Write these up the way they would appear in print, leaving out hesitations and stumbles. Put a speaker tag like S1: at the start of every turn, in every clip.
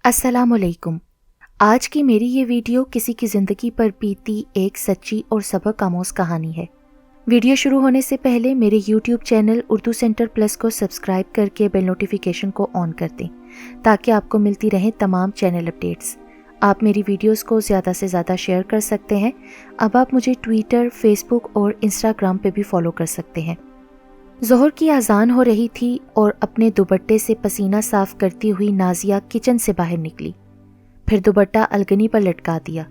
S1: अस्सलाम वालेकुम। आज की मेरी ये वीडियो किसी की ज़िंदगी पर बीती एक सच्ची और सबक आमोज़ कहानी है। वीडियो शुरू होने से पहले मेरे YouTube channel Urdu centre plus को सब्सक्राइब करके बेल नोटिफिकेशन को ऑन कर दें ताकि आपको मिलती रहें तमाम चैनल अपडेट्स। आप मेरी वीडियोस को ज़्यादा से ज़्यादा शेयर कर सकते हैं। अब आप मुझे ट्विटर, फेसबुक और इंस्टाग्राम पे भी फॉलो कर सकते हैं। ज़ोहर की अजान हो रही थी और अपने दुपट्टे से पसीना साफ करती हुई नाजिया किचन से बाहर निकली। फिर दुपट्टा अलगनी पर लटका दिया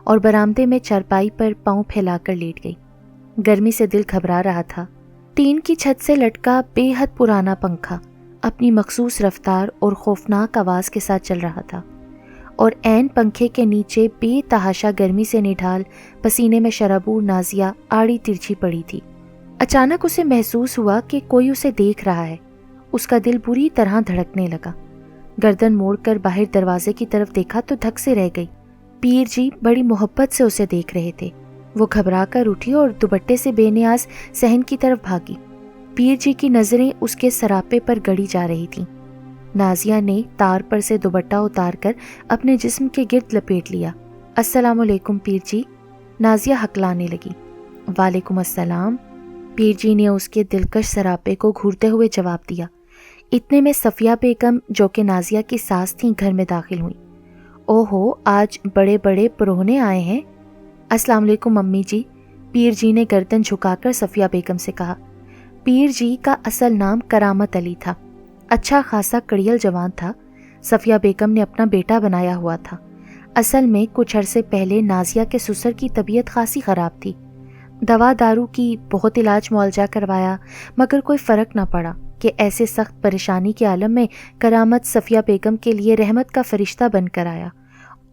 S1: और बरामदे में चारपाई पर पाँव फैलाकर लेट गई। गर्मी से दिल घबरा रहा था। टीन की छत से लटका बेहद पुराना पंखा अपनी मखसूस रफ्तार और खौफनाक आवाज़ के साथ चल रहा था और ऐन पंखे के नीचे बेतहाशा गर्मी से निढाल पसीने में शराबूर नाजिया आड़ी तिरछी पड़ी थी। अचानक उसे महसूस हुआ कि कोई उसे देख रहा है। उसका दिल बुरी तरह धड़कने लगा। गर्दन मोड़कर बाहर दरवाजे की तरफ देखा तो धक से रह गई। पीर जी बड़ी मोहब्बत से उसे देख रहे थे। वो घबरा कर उठी और दुपट्टे से बेनियाज सहन की तरफ भागी। पीर जी की नजरें उसके सरापे पर गड़ी जा रही थीं। नाजिया ने तार पर से दुपट्टा उतार कर अपने जिस्म के गिर्द लपेट लिया। अस्सलाम वालेकुम पीर जी, नाजिया हकलाने लगी। वालेकुम अस्सलाम, पीर जी ने उसके दिलकश सरापे को घूरते हुए जवाब दिया। इतने में सफिया बेगम, जो कि नाजिया की सास थीं, घर में दाखिल हुई। ओहो, आज बड़े बड़े परौने आए हैं। अस्सलाम वालेकुम मम्मी जी, पीर जी ने गर्दन झुकाकर सफिया बेगम से कहा। पीर जी का असल नाम करामत अली था। अच्छा खासा कड़ियल जवान था। सफिया बेगम ने अपना बेटा बनाया हुआ था। असल में कुछ अरसे पहले नाजिया के ससुर की तबीयत खासी ख़राब थी। दवा दारू की बहुत इलाज मुआवजा करवाया मगर कोई फ़र्क ना पड़ा कि ऐसे सख्त परेशानी के आलम में करामत सफिया बेगम के लिए रहमत का फरिश्ता बनकर आया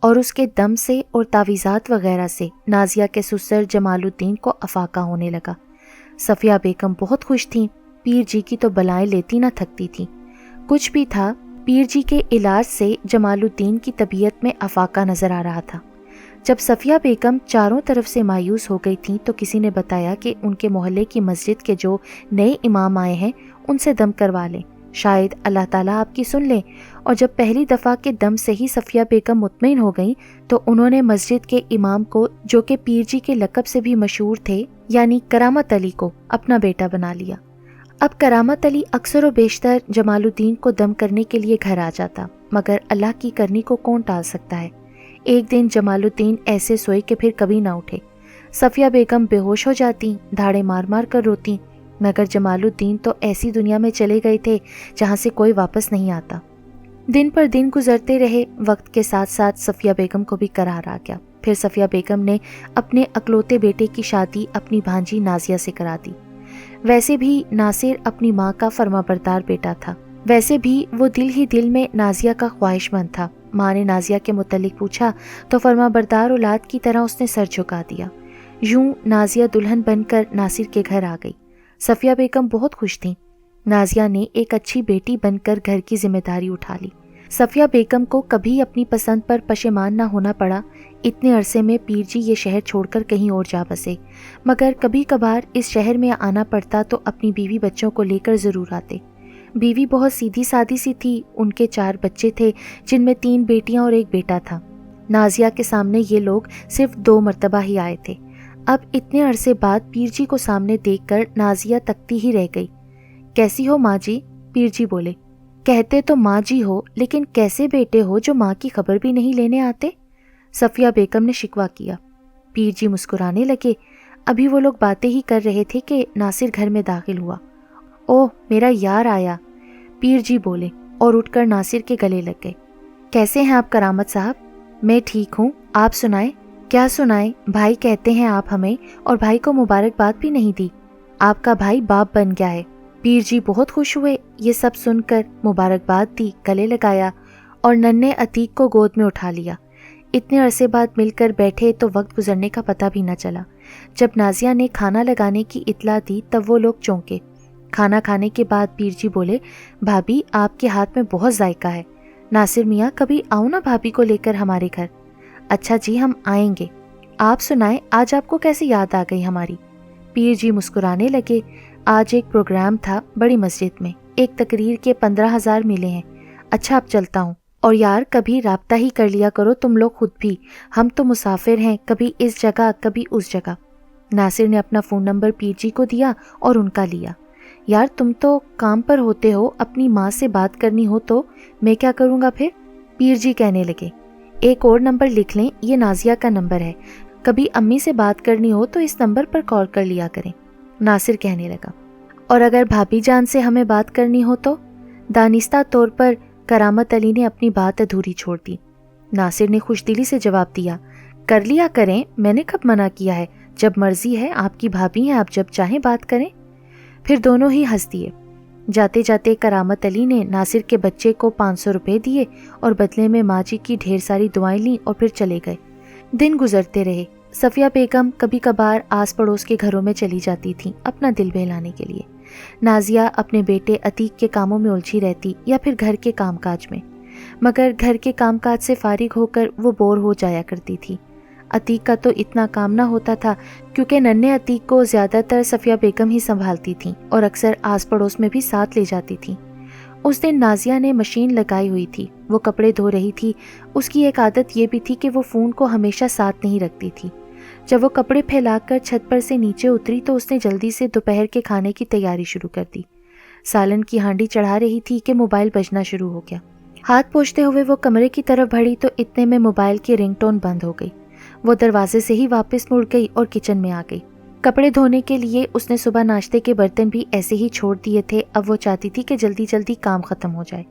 S1: और उसके दम से और तावीज़ात वगैरह से नाजिया के ससुर जमालुद्दीन को अफाका होने लगा। सफिया बेगम बहुत खुश थीं। पीर जी की तो बलाएं लेती ना थकती थीं। कुछ भी था, पीर जी के इलाज से जमालुद्दीन की तबीयत में अफाका नज़र आ रहा था। जब सफिया बेगम चारों तरफ से मायूस हो गई थीं तो किसी ने बताया कि उनके मोहल्ले की मस्जिद के जो नए इमाम आए हैं उनसे दम करवा लें, शायद अल्लाह ताला आपकी सुन लें। और जब पहली दफ़ा के दम से ही सफिया बेगम मुतमईन हो गईं तो उन्होंने मस्जिद के इमाम को, जो कि पीर जी के लक़ब से भी मशहूर थे, यानी करामत अली को अपना बेटा बना लिया। अब करामत अली अक्सर व बेशतर जमालुद्दीन को दम करने के लिए घर आ जाता, मगर अल्लाह की करनी को कौन टाल सकता है। एक दिन जमालुद्दीन ऐसे सोए कि फिर कभी ना उठे। सफिया बेगम बेहोश हो जाती, धाड़े मार मार कर रोती, मगर जमालुद्दीन तो ऐसी दुनिया में चले गए थे जहाँ से कोई वापस नहीं आता। दिन पर दिन गुजरते रहे। वक्त के साथ साथ सफिया बेगम को भी करार आ गया। फिर सफिया बेगम ने अपने अकलौते बेटे की शादी अपनी भांजी नाजिया से करा दी। वैसे भी नासिर अपनी माँ का फरमाबरदार बेटा था। वैसे भी वो दिल ही दिल में नाजिया का ख्वाहिशमंद था। माँ ने नाजिया के मुतल्लिक पूछा तो फरमाबरदार औलाद की तरह उसने सर झुका दिया। यूं नाजिया दुल्हन बनकर नासिर के घर आ गई। सफिया बेगम बहुत खुश थीं। नाजिया ने एक अच्छी बेटी बनकर घर की जिम्मेदारी उठा ली। सफिया बेगम को कभी अपनी पसंद पर पशेमान ना होना पड़ा। इतने अरसे में पीर जी ये शहर छोड़कर कहीं और जा बसे, मगर कभी कभार इस शहर में आना पड़ता तो अपनी बीवी बच्चों को लेकर ज़रूर आते। बीवी बहुत सीधी सादी सी थी। उनके 4 बच्चे थे, जिनमें 3 बेटियां और 1 बेटा था। नाजिया के सामने ये लोग सिर्फ 2 मरतबा ही आए थे। अब इतने अरसे बाद पीर जी को सामने देखकर नाजिया तकती ही रह गई। कैसी हो माँ जी? पीर जी बोले। कहते तो माँ जी हो, लेकिन कैसे बेटे हो जो माँ की खबर भी नहीं लेने आते? सफिया बेगम ने शिकवा किया। पीर जी मुस्कुराने लगे। अभी वो लोग बातें ही कर रहे थे कि नासिर घर में दाखिल हुआ। ओह, मेरा यार आया, पीर जी बोले और उठकर नासिर के गले लग गए। कैसे हैं आप करामत साहब? मैं ठीक हूँ, आप सुनाएं। क्या सुनाएं? भाई कहते हैं आप हमें, और भाई को मुबारकबाद भी नहीं दी। आपका भाई बाप बन गया है। पीर जी बहुत खुश हुए। ये सब सुनकर मुबारकबाद दी, गले लगाया और नन्हे अतीक को गोद में उठा लिया। इतने अरसे बाद मिलकर बैठे तो वक्त गुजरने का पता भी न चला। जब नाजिया ने खाना लगाने की इत्तला दी तब वो लोग चौंके। खाना खाने के बाद पीर जी बोले, भाभी आपके हाथ में बहुत जायका है। नासिर मियाँ, कभी आओ ना भाभी को लेकर हमारे घर। अच्छा जी, हम आएंगे। आप सुनाएं, आज आपको कैसे याद आ गई हमारी? पीर जी मुस्कुराने लगे। आज एक प्रोग्राम था बड़ी मस्जिद में, एक तकरीर के 15,000 मिले हैं। अच्छा अब चलता हूँ। اور یار کبھی رابطہ ہی کر لیا کرو تم لوگ خود بھی، ہم تو مسافر ہیں، کبھی اس جگہ کبھی اس جگہ۔ ناصر نے اپنا فون نمبر پیر جی کو دیا اور ان کا لیا۔ یار تم تو کام پر ہوتے ہو، اپنی ماں سے بات کرنی ہو تو میں کیا کروں گا پھر؟ پیر جی کہنے لگے، ایک اور نمبر لکھ لیں، یہ نازیہ کا نمبر ہے، کبھی امی سے بات کرنی ہو تو اس نمبر پر کال کر لیا کریں۔ ناصر کہنے لگا، اور اگر بھابھی جان سے ہمیں بات کرنی ہو تو؟ دانستہ طور پر کرامت علی نے اپنی بات ادھوری چھوڑ دی۔ ناصر نے خوش دلی سے جواب دیا، کر لیا کریں، میں نے کب منع کیا ہے، جب مرضی ہے، آپ کی بھابھی ہیں، آپ جب چاہیں بات کریں۔ پھر دونوں ہی ہنس دیے۔ جاتے جاتے کرامت علی نے ناصر کے بچے کو 500 روپے دیے اور بدلے میں ماں جی کی ڈھیر ساری دعائیں لیں اور پھر چلے گئے۔ دن گزرتے رہے۔ صفیہ بیگم کبھی کبھار آس پڑوس کے گھروں میں چلی جاتی تھیں اپنا دل بہلانے کے لیے۔ نازیہ اپنے بیٹے عتیق کے کاموں میں الجھی رہتی یا پھر گھر کے کام کاج میں، مگر گھر کے کام کاج سے فارغ ہو کر وہ بور ہو جایا کرتی تھی۔ عتیق کا تو اتنا کام نہ ہوتا تھا کیونکہ ننھے عتیق کو زیادہ تر صفیہ بیگم ہی سنبھالتی تھیں اور اکثر آس پڑوس میں بھی ساتھ لے جاتی تھیں۔ اس دن نازیہ نے مشین لگائی ہوئی تھی، وہ کپڑے دھو رہی تھی۔ اس کی ایک عادت یہ بھی تھی کہ وہ فون کو ہمیشہ ساتھ نہیں رکھتی تھی۔ جب وہ کپڑے پھیلا کر چھت پر سے نیچے اتری تو اس نے جلدی سے دوپہر کے کھانے کی تیاری شروع کر دی۔ سالن کی ہانڈی چڑھا رہی تھی کہ موبائل بجنا شروع ہو گیا۔ ہاتھ پوچھتے ہوئے وہ کمرے کی طرف بڑھی تو اتنے میں موبائل کی رنگ ٹون بند ہو گئی۔ وہ دروازے سے ہی واپس مڑ گئی اور کچن میں آ گئی۔ کپڑے دھونے کے لیے اس نے صبح ناشتے کے برتن بھی ایسے ہی چھوڑ دیے تھے، اب وہ چاہتی تھی کہ جلدی جلدی کام ختم ہو جائے۔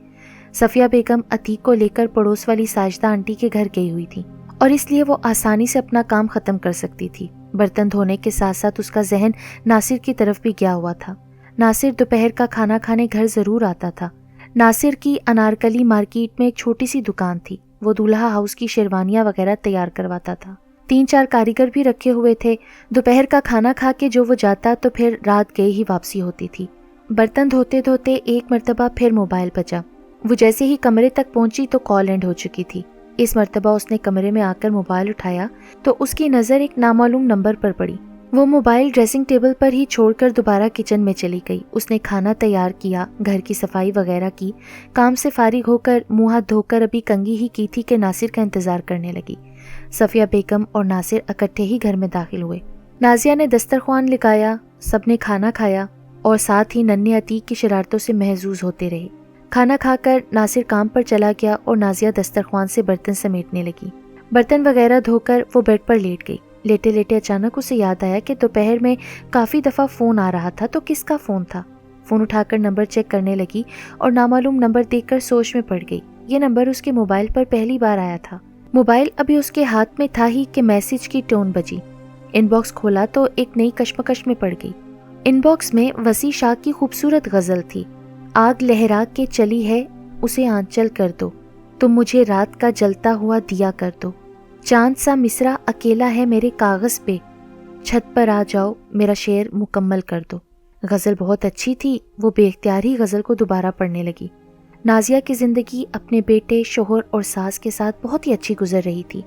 S1: صفیہ بیگم عتیق کو لے کر پڑوس والی ساجدہ آنٹی کے گھر گئی ہوئی تھی اور اس لیے وہ آسانی سے اپنا کام ختم کر سکتی تھی۔ برتن دھونے کے ساتھ ساتھ اس کا ذہن ناصر کی طرف بھی گیا ہوا تھا۔ ناصر دوپہر کا کھانا کھانے گھر ضرور آتا تھا۔ ناصر کی انارکلی مارکیٹ میں ایک چھوٹی سی دکان تھی، وہ دولہا ہاؤس کی شیروانیاں وغیرہ تیار کرواتا تھا۔ 3-4 کاریگر بھی رکھے ہوئے تھے۔ دوپہر کا کھانا کھا کے جو وہ جاتا تو پھر رات گئے ہی واپسی ہوتی تھی۔ برتن دھوتے دھوتے ایک مرتبہ پھر موبائل بجا۔ وہ جیسے ہی کمرے تک پہنچی تو کال اینڈ ہو چکی تھی۔ اس مرتبہ اس نے کمرے میں آ کر موبائل اٹھایا تو اس کی نظر ایک نامعلوم نمبر پر پڑی۔ وہ موبائل ڈریسنگ ٹیبل پر ہی چھوڑ کر دوبارہ کچن میں چلی گئی۔ اس نے کھانا تیار کیا، گھر کی صفائی وغیرہ کی، کام سے فارغ ہو کر منہ ہاتھ دھو کر ابھی کنگھی ہی کی تھی کہ ناصر کا انتظار کرنے لگی۔ صفیہ بیگم اور ناصر اکٹھے ہی گھر میں داخل ہوئے۔ نازیہ نے دسترخوان لگایا، سب نے کھانا کھایا اور ساتھ ہی ننھے عتیق کی شرارتوں سے محظوظ ہوتے رہے۔ کھانا کھا کر ناصر کام پر چلا گیا اور نازیہ دسترخوان سے برتن سمیٹنے لگی۔ برتن وغیرہ دھو کر وہ بیڈ پر لیٹ گئی۔ لیٹے لیٹے اچانک اسے یاد آیا کہ دوپہر میں کافی دفعہ فون آ رہا تھا، تو کس کا فون تھا؟ فون اٹھا کر نمبر چیک کرنے لگی اور نامعلوم نمبر دیکھ کر سوچ میں پڑ گئی۔ یہ نمبر اس کے موبائل پر پہلی بار آیا تھا۔ موبائل ابھی اس کے ہاتھ میں تھا ہی کہ میسج کی ٹون بجی۔ ان باکس کھولا تو ایک نئی کشمکش میں پڑ گئی۔ ان باکس میں وسیع شاہ کی خوبصورت غزل تھی۔ آگ لہرا کے چلی ہے اسے آنچل کر دو، تم مجھے رات کا جلتا ہوا دیا کر دو، چاند سا مصرع اکیلا ہے میرے کاغذ پہ، چھت پر آ جاؤ میرا شعر مکمل کر دو۔ غزل بہت اچھی تھی۔ وہ بے اختیار ہی غزل کو دوبارہ پڑھنے لگی۔ نازیہ کی زندگی اپنے بیٹے، شوہر اور ساس کے ساتھ بہت ہی اچھی گزر رہی تھی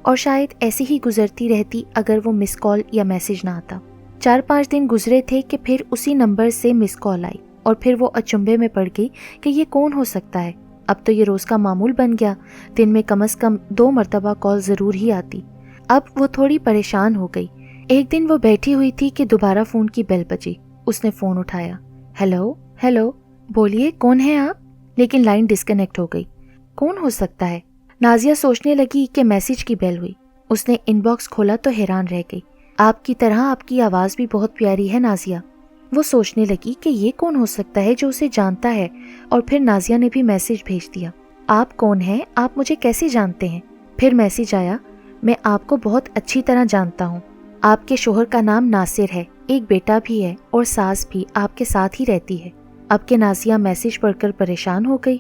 S1: اور شاید ایسی ہی گزرتی رہتی اگر وہ مس کال یا میسج نہ آتا۔ 4-5 دن گزرے تھے کہ پھر اسی نمبر سے مس کال آئی اور پھر وہ اچنبے میں پڑ گئی کہ یہ کون ہو سکتا ہے۔ اب تو یہ روز کا معمول بن گیا، دن میں کم از کم 2 مرتبہ کال ضرور ہی آتی۔ اب وہ تھوڑی پریشان ہو گئی۔ ایک دن وہ بیٹھی ہوئی تھی کہ دوبارہ فون کی بیل بجی۔ اس نے فون اٹھایا۔ ہیلو ہیلو، بولیے کون ہیں آپ؟ لیکن لائن ڈسکنیکٹ ہو گئی۔ کون ہو سکتا ہے؟ نازیہ سوچنے لگی کہ میسج کی بیل ہوئی۔ اس نے ان باکس کھولا تو حیران رہ گئی۔ آپ کی طرح آپ کی آواز بھی بہت پیاری ہے نازیہ۔ وہ سوچنے لگی کہ یہ کون ہو سکتا ہے جو اسے جانتا ہے، اور پھر نازیہ نے بھی میسج بھیج دیا۔ آپ کون ہیں؟ آپ مجھے کیسے جانتے ہیں؟ پھر میسج آیا، میں آپ کو بہت اچھی طرح جانتا ہوں۔ آپ کے شوہر کا نام ناصر ہے، ایک بیٹا بھی ہے اور ساس بھی آپ کے ساتھ ہی رہتی ہے۔ اب کہ نازیہ میسج پڑھ کر پریشان ہو گئی۔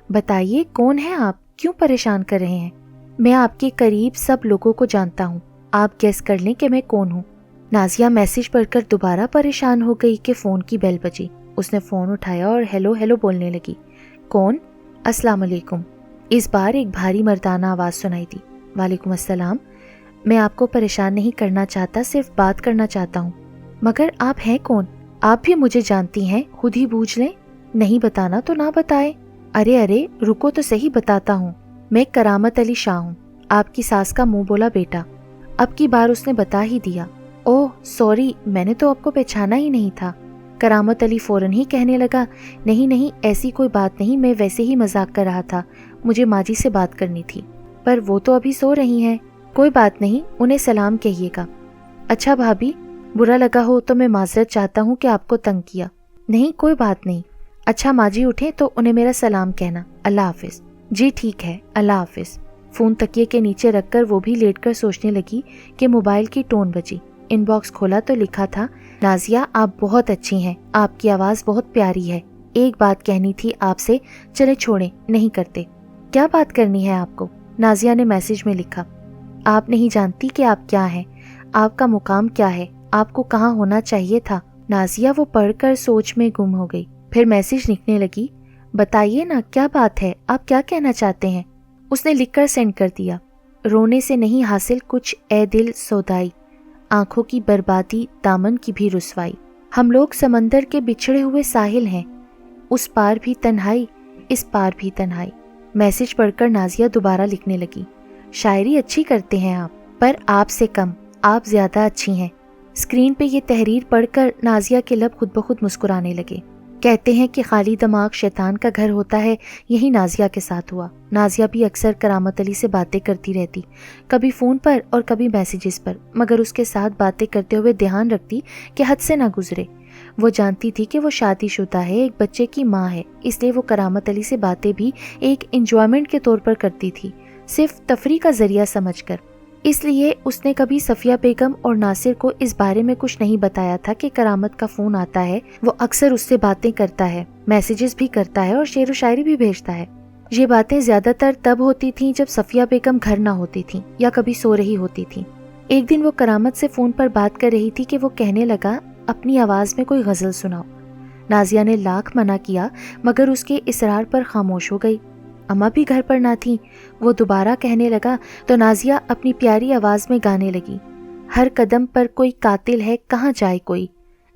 S1: بتائیے کون ہیں آپ؟ کیوں پریشان کر رہے ہیں؟ میں آپ کے قریب سب لوگوں کو جانتا ہوں، آپ گیس کر لیں کہ میں کون ہوں۔ نازیہ میسج پڑھ کر دوبارہ پریشان ہو گئی کہ فون کی بیل بجی۔ اس نے فون اٹھایا اور ہیلو ہیلو بولنے لگی۔ کون؟ السلام علیکم۔ اس بار ایک بھاری مردانہ آواز سنائی دی۔ وعلیکم السلام، میں آپ کو پریشان نہیں کرنا چاہتا، صرف بات کرنا چاہتا ہوں۔ مگر آپ ہیں کون؟ آپ بھی مجھے جانتی ہیں، خود ہی بوجھ لیں۔ نہیں بتانا تو نہ بتائیں۔ अरे अरे रुको तो सही, बताता हूँ। मैं करामत अली शाह हूँ, आपकी सास का मुंह बोला बेटा। अब की बार उसने बता ही दिया। ओह सॉरी, मैंने तो आपको पहचाना ही नहीं था। करामत अली फौरन ही कहने लगा, नहीं नहीं ऐसी कोई बात नहीं, मैं वैसे ही मजाक कर रहा था, मुझे माजी से बात करनी थी। पर वो तो अभी सो रही हैं। कोई बात नहीं, उन्हें सलाम कहिएगा। अच्छा भाभी, बुरा लगा हो तो मैं माजरत चाहता हूँ कि आपको तंग किया। नहीं कोई बात नहीं। अच्छा माजी उठे तो उन्हें मेरा सलाम कहना। अल्लाह हाफिज। जी ठीक है, अल्लाह हाफिज। फोन तकिए के नीचे रखकर वो भी लेटकर सोचने लगी कि मोबाइल की टोन बजी। इनबॉक्स खोला तो लिखा था, नाजिया आप बहुत अच्छी हैं, आपकी आवाज़ बहुत प्यारी है, एक बात कहनी थी आपसे, चले छोड़े नहीं करते। क्या बात करनी है आपको? नाजिया ने मैसेज में लिखा। आप नहीं जानती कि आप क्या हैं, आपका मुकाम क्या है, आपको कहाँ होना चाहिए था। नाजिया वो पढ़कर सोच में गुम हो गई। फिर मैसेज लिखने लगी, बताइए ना क्या बात है, आप क्या कहना चाहते हैं। उसने लिखकर सेंड कर दिया। रोने से नहीं हासिल कुछ ए दिल सौदाई, आंखों की बर्बादी दामन की भी रुसवाई। हम लोग समंदर के बिछड़े हुए साहिल हैं, उस पार भी तन्हाई इस पार भी तन्हाई। मैसेज पढ़कर नाजिया दोबारा लिखने लगी, शायरी अच्छी करते हैं आप, पर आपसे कम, आप ज्यादा अच्छी हैं। स्क्रीन पे ये तहरीर पढ़कर नाजिया के लब खुद ब खुद मुस्कुराने लगे। कहते हैं कि खाली दिमाग शैतान का घर होता है, यही नाजिया के साथ हुआ। नाजिया भी अक्सर करामत अली से बातें करती रहती, कभी फ़ोन पर और कभी मैसेजेस पर, मगर उसके साथ बातें करते हुए ध्यान रखती कि हद से ना गुजरे। वो जानती थी कि वो शादीशुदा है, एक बच्चे की माँ है, इसलिए वो करामत अली से बातें भी एक इंजॉयमेंट के तौर पर करती थी, सिर्फ तफरी का जरिया समझकर। इसलिए उसने कभी सफिया बेगम और नासिर को इस बारे में कुछ नहीं बताया था कि करामत का फोन आता है, वो अक्सर उससे बातें करता है, मैसेजेस भी करता है और शेर व शायरी भी भेजता है। ये बातें ज्यादातर तब होती थीं जब सफिया बेगम घर ना होती थीं या कभी सो रही होती थीं। एक दिन वो करामत से फोन पर बात कर रही थी कि वो कहने लगा, अपनी आवाज में कोई गजल सुनाओ। नाजिया ने लाख मना किया मगर उसके इसरार पर खामोश हो गई। अम्मा भी घर पर ना थी। वो दोबारा कहने लगा तो नाजिया अपनी प्यारी आवाज में गाने लगी, हर कदम पर कोई कातिल है, कहाँ जाए कोई,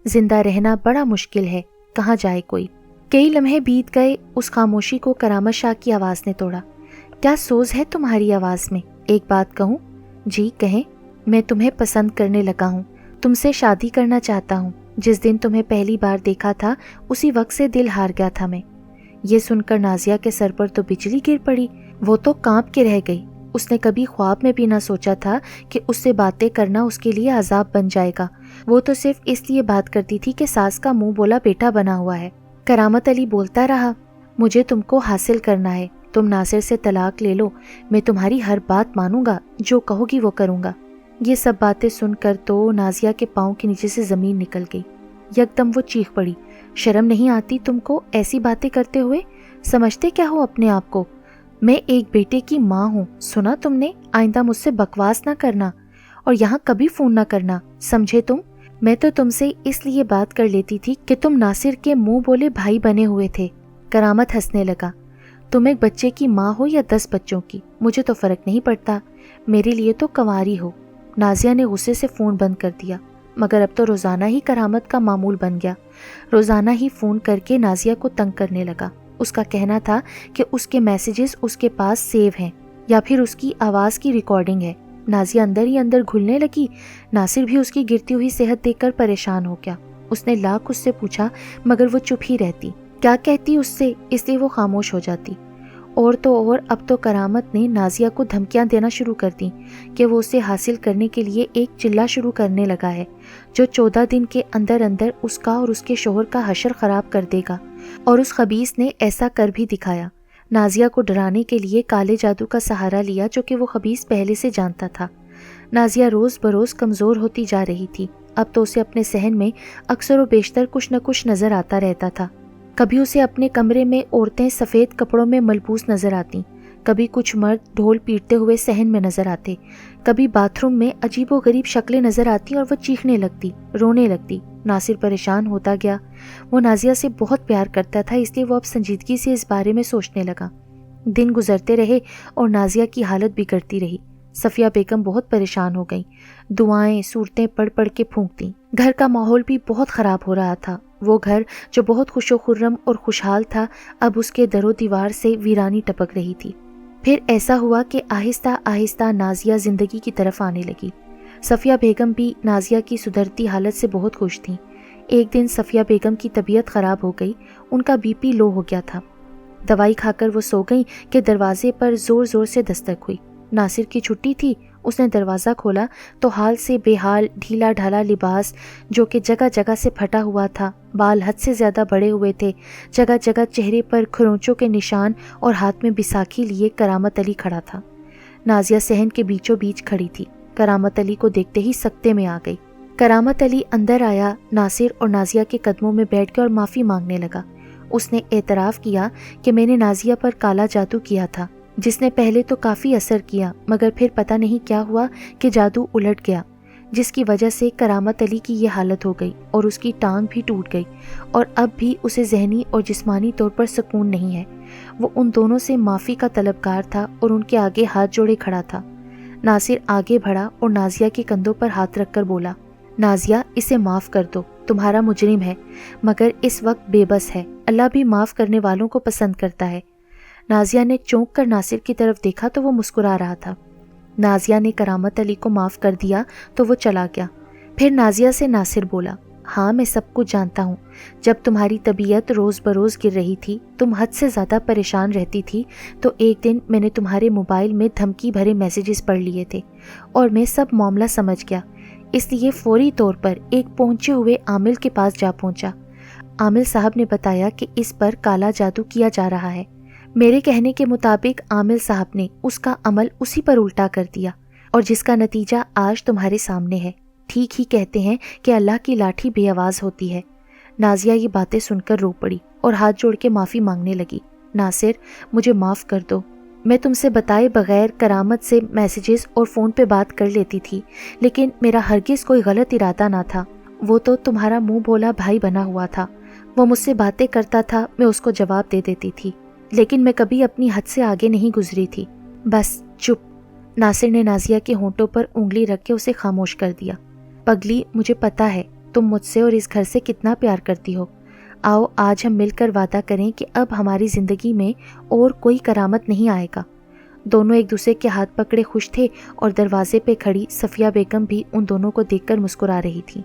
S1: जिंदा रहना बड़ा मुश्किल है, कहाँ जाए कोई। कई लम्हे बीत गए, उस खामोशी को करामत शाह की आवाज ने तोड़ा। क्या सोज है तुम्हारी आवाज में, एक बात कहूँ? जी कहें। मैं तुम्हें पसंद करने लगा हूँ, तुमसे शादी करना चाहता हूँ। जिस दिन तुम्हें पहली बार देखा था उसी वक्त से दिल हार गया था मैं। ये सुनकर नाजिया के सर पर तो बिजली गिर पड़ी। वो तो कांप के रह गई। उसने कभी ख्वाब में भी ना सोचा था कि उससे बातें करना उसके लिए अजाब बन जाएगा। वो तो सिर्फ इसलिए बात करती थी कि सास का मुंह बोला बेटा बना हुआ है। करामत अली बोलता रहा, मुझे तुमको हासिल करना है, तुम नासिर से तलाक ले लो, मैं तुम्हारी हर बात मानूंगा, जो कहोगी वो करूंगा। ये सब बातें सुनकर तो नाजिया के पाँव के नीचे से जमीन निकल गई। यकदम वो चीख पड़ी, शर्म नहीं आती तुमको ऐसी बातें करते हुए? समझते क्या हो अपने आप को? मैं एक बेटे की माँ हूँ, सुना तुमने? आइंदा मुझसे बकवास ना करना और यहाँ कभी फोन ना करना, समझे तुम? मैं तो तुमसे इसलिए बात कर लेती थी कि तुम नासिर के मुंह बोले भाई बने हुए थे। करामत हंसने लगा, तुम एक बच्चे की माँ हो या 10 बच्चों की, मुझे तो फर्क नहीं पड़ता, मेरे लिए तो कंवारी हो। नाजिया ने गुस्से से फोन बंद कर दिया, मगर अब तो रोजाना ही करामत का मामूल बन गया। रोजाना ही फोन करके नाजिया को तंग करने लगा। उसका कहना था कि उसके मैसेजेस उसके पास सेव हैं या फिर उसकी आवाज की रिकॉर्डिंग है। नाजिया अंदर ही अंदर घुलने लगी। नासिर भी उसकी गिरती हुई सेहत देखकर परेशान हो गया। उसने लाख उससे पूछा मगर वो चुप ही रहती। क्या कहती उससे, इसलिए वो खामोश हो जाती। और तो और अब तो करामत ने नाजिया को धमकियां देना शुरू कर दी कि वो उसे हासिल करने के लिए एक चिल्ला शुरू करने लगा है जो 14 दिन के अंदर अंदर उसका और उसके शोहर का हशर खराब कर देगा। और उस खबीस ने ऐसा कर भी दिखाया। नाजिया को डराने के लिए काले जादू का सहारा लिया जो कि वो खबीस पहले से जानता था। नाजिया रोज बरोज कमजोर होती जा रही थी। अब तो उसे अपने सहन में अक्सर व बेशतर कुछ न कुछ नजर आता रहता था। कभी उसे अपने कमरे में औरतें सफ़ेद कपड़ों में मलबूस नजर आती, कभी कुछ मर्द ढोल पीटते हुए सहन में नजर आते, कभी बाथरूम में अजीबोगरीब शक्लें नजर आती और वो चीखने लगती, रोने लगती। नासिर परेशान होता गया। वो नाजिया से बहुत प्यार करता था, इसलिए वो अब संजीदगी से इस बारे में सोचने लगा। दिन गुजरते रहे और नाजिया की हालत बिगड़ती रही। सफिया बेगम बहुत परेशान हो गई, दुआएं सूरतें पढ़ पढ़ के फूंकती। घर का माहौल भी बहुत खराब हो रहा था। وہ گھر جو بہت خوش و خرم اور خوشحال تھا اب اس کے در و دیوار سے ویرانی ٹپک رہی تھی۔ پھر ایسا ہوا کہ آہستہ آہستہ نازیہ زندگی کی طرف آنے لگی۔ صفیہ بیگم بھی نازیہ کی سدھرتی حالت سے بہت خوش تھیں۔ ایک دن صفیہ بیگم کی طبیعت خراب ہو گئی، ان کا بی پی لو ہو گیا تھا۔ دوائی کھا کر وہ سو گئیں کہ دروازے پر زور زور سے دستک ہوئی۔ ناصر کی چھٹی تھی، اس نے دروازہ کھولا تو حال سے بے حال ڈھیلا ڈھالا لباس جو کہ جگہ جگہ سے پھٹا ہوا تھا، بال حد سے زیادہ بڑے ہوئے تھے، جگہ جگہ چہرے پر کھرونچوں کے نشان اور ہاتھ میں بیساکھی لیے کرامت علی کھڑا تھا۔ نازیہ صحن کے بیچوں بیچ کھڑی تھی۔ کرامت علی کو دیکھتے ہی سکتے میں آ گئی۔ کرامت علی اندر آیا، ناصر اور نازیہ کے قدموں میں بیٹھ کے اور معافی مانگنے لگا۔ اس نے اعتراف کیا کہ میں نے نازیہ پر کالا جادو کیا تھا، جس نے پہلے تو کافی اثر کیا مگر پھر پتہ نہیں کیا ہوا کہ جادو الٹ گیا، جس کی وجہ سے کرامت علی کی یہ حالت ہو گئی اور اس کی ٹانگ بھی ٹوٹ گئی اور اب بھی اسے ذہنی اور جسمانی طور پر سکون نہیں ہے۔ وہ ان دونوں سے معافی کا طلبگار تھا اور ان کے آگے ہاتھ جوڑے کھڑا تھا۔ ناصر آگے بڑھا اور نازیہ کے کندھوں پر ہاتھ رکھ کر بولا، نازیہ اسے معاف کر دو، تمہارا مجرم ہے مگر اس وقت بے بس ہے، اللہ بھی معاف کرنے والوں کو پسند کرتا ہے۔ نازیہ نے چونک کر ناصر کی طرف دیکھا تو وہ مسکرا رہا تھا۔ نازیہ نے کرامت علی کو معاف کر دیا تو وہ چلا گیا۔ پھر نازیہ سے ناصر بولا، ہاں میں سب کچھ جانتا ہوں، جب تمہاری طبیعت روز بروز گر رہی تھی، تم حد سے زیادہ پریشان رہتی تھی، تو ایک دن میں نے تمہارے موبائل میں دھمکی بھرے میسیجز پڑھ لیے تھے اور میں سب معاملہ سمجھ گیا، اس لیے فوری طور پر ایک پہنچے ہوئے عامل کے پاس جا پہنچا۔ عامل صاحب نے بتایا کہ اس پر کالا جادو کیا جا رہا ہے۔ میرے کہنے کے مطابق عامل صاحب نے اس کا عمل اسی پر الٹا کر دیا اور جس کا نتیجہ آج تمہارے سامنے ہے۔ ٹھیک ہی کہتے ہیں کہ اللہ کی لاٹھی بے آواز ہوتی ہے۔ نازیہ یہ باتیں سن کر رو پڑی اور ہاتھ جوڑ کے معافی مانگنے لگی۔ ناصر مجھے معاف کر دو، میں تم سے بتائے بغیر کرامت سے میسیجز اور فون پہ بات کر لیتی تھی، لیکن میرا ہرگز کوئی غلط ارادہ نہ تھا۔ وہ تو تمہارا منہ بولا بھائی بنا ہوا تھا، وہ مجھ سے باتیں کرتا تھا، میں اس کو جواب دے دیتی تھی، لیکن میں کبھی اپنی حد سے آگے نہیں گزری تھی۔ بس چپ۔ ناصر نے نازیہ کے ہونٹوں پر انگلی رکھ کے اسے خاموش کر دیا۔ پگلی مجھے پتا ہے تم مجھ سے اور اس گھر سے کتنا پیار کرتی ہو۔ آؤ آج ہم مل کر وعدہ کریں کہ اب ہماری زندگی میں اور کوئی کرامت نہیں آئے گا۔ دونوں ایک دوسرے کے ہاتھ پکڑے خوش تھے اور دروازے پہ کھڑی صفیہ بیگم بھی ان دونوں کو دیکھ کر مسکرا رہی تھی۔